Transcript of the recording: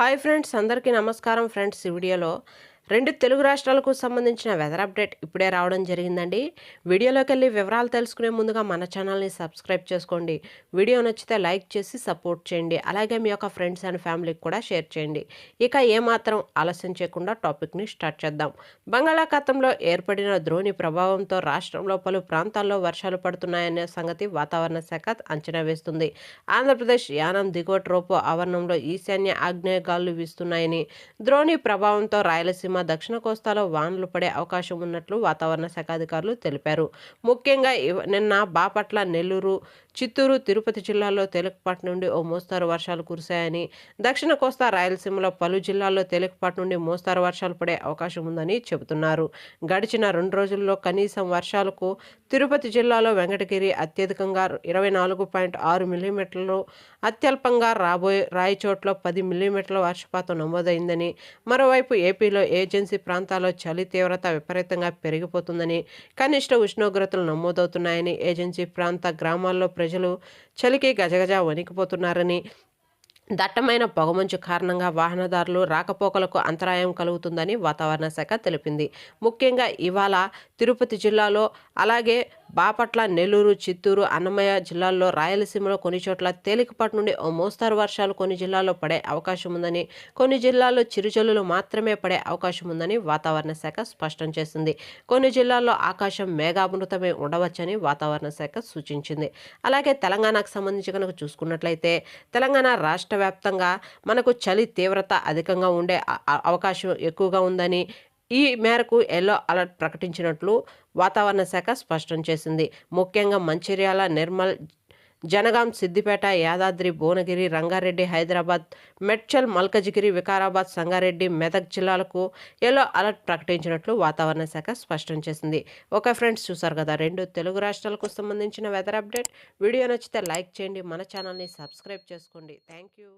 Hi friends, అందరికీ నమస్కారం friends. ఈ వీడియోలో 2 తెలుగు రాష్ట్రాలకు సంబంధించిన వెదర్ అప్డేట్ ఇప్పుడే రావడం జరిగిందండి. వీడియోలోకి వెళ్ళి వివరాలు తెలుసుకునే ముందుగా మన ఛానల్ని సబ్స్క్రైబ్ చేసుకోండి. వీడియో నచ్చితే లైక్ చేసి సపోర్ట్ చేయండి. అలాగే మీ యొక్క ఫ్రెండ్స్ అండ్ ఫ్యామిలీకి కూడా షేర్ చేయండి. ఇక ఏమాత్రం ఆలస్యం చేయకుండా టాపిక్ని స్టార్ట్ చేద్దాం. బంగాళాఖాతంలో ఏర్పడిన ద్రోణి ప్రభావంతో రాష్ట్రంలో పలు ప్రాంతాల్లో వర్షాలు పడుతున్నాయనే సంగతి వాతావరణ శాఖ అంచనా వేస్తుంది. ఆంధ్రప్రదేశ్ యానం దిగువ ట్రోపో ఆవరణంలో ఈశాన్య ఆగ్నేయ గాలులు వీస్తున్నాయని, ద్రోణి ప్రభావంతో రాయలసీమ దక్షిణ కోస్తాలో వానలు పడే అవకాశం ఉన్నట్లు వాతావరణ శాఖ అధికారులు తెలిపారు. ముఖ్యంగా నిన్న బాపట్ల, నెల్లూరు, చిత్తూరు, తిరుపతి జిల్లాల్లో తేలికపాటి నుండి ఓ మోస్తారు వర్షాలు కురిశాయని, దక్షిణ కోస్తా రాయలసీమలో పలు జిల్లాల్లో తేలికపాటి నుండి మోస్తారు వర్షాలు పడే అవకాశం ఉందని చెబుతున్నారు. గడిచిన 2 రోజుల్లో కనీసం వర్షాలకు తిరుపతి జిల్లాలో వెంకటగిరి అత్యధికంగా 24.6 మిల్లీమీటర్లు, అత్యల్పంగా రాయచోట్లో 10 మిల్లీమీటర్ల వర్షపాతం నమోదైందని, మరోవైపు ఏపీలో ఏజెన్సీ ప్రాంతాల్లో చలి తీవ్రత విపరీతంగా పెరిగిపోతుందని, కనిష్ట ఉష్ణోగ్రతలు నమోదవుతున్నాయని, ఏజెన్సీ ప్రాంత గ్రామాల్లో ప్రజలు చలికి గజగజ వణికిపోతున్నారని, దట్టమైన పొగమంచు కారణంగా వాహనదారులు రాకపోకలకు అంతరాయం కలుగుతుందని వాతావరణ శాఖ తెలిపింది. ముఖ్యంగా ఇవాళ తిరుపతి జిల్లాలో, అలాగే బాపట్ల, నెల్లూరు, చిత్తూరు, అన్నమయ్య జిల్లాల్లో, రాయలసీమలో కొన్ని చోట్ల తేలికపాటి నుండి ఓ మోస్తారు వర్షాలు కొన్ని జిల్లాల్లో పడే అవకాశం ఉందని, కొన్ని జిల్లాల్లో చిరుజల్లులు మాత్రమే పడే అవకాశం ఉందని వాతావరణ శాఖ స్పష్టం చేసింది. కొన్ని జిల్లాల్లో ఆకాశం మేఘావృతమై ఉండవచ్చని వాతావరణ శాఖ సూచించింది. అలాగే తెలంగాణకు సంబంధించి కనుక చూసుకున్నట్లయితే, తెలంగాణ రాష్ట్ర వ్యాప్తంగా మనకు చలి తీవ్రత అధికంగా ఉండే అవకాశం ఎక్కువగా ఉందని, ఈ మేరకు ఎల్లో అలర్ట్ ప్రకటించినట్లు వాతావరణ శాఖ స్పష్టం చేసింది. ముఖ్యంగా మంచిర్యాల, నిర్మల్, జనగాం, సిద్దిపేట, యాదాద్రి, భువనగిరి, రంగారెడ్డి, హైదరాబాద్, మేడ్చల్, మల్కజిగిరి, వికారాబాద్, సంగారెడ్డి, మెదక్ జిల్లాలకు ఎల్లో అలర్ట్ ప్రకటించినట్లు వాతావరణ శాఖ స్పష్టం చేసింది. ఓకే ఫ్రెండ్స్, చూసారు కదా 2 తెలుగు రాష్ట్రాలకు సంబంధించిన వెదర్ అప్డేట్. వీడియో నచ్చితే లైక్ చేయండి, మన ఛానల్ని సబ్స్క్రైబ్ చేసుకోండి. Thank you.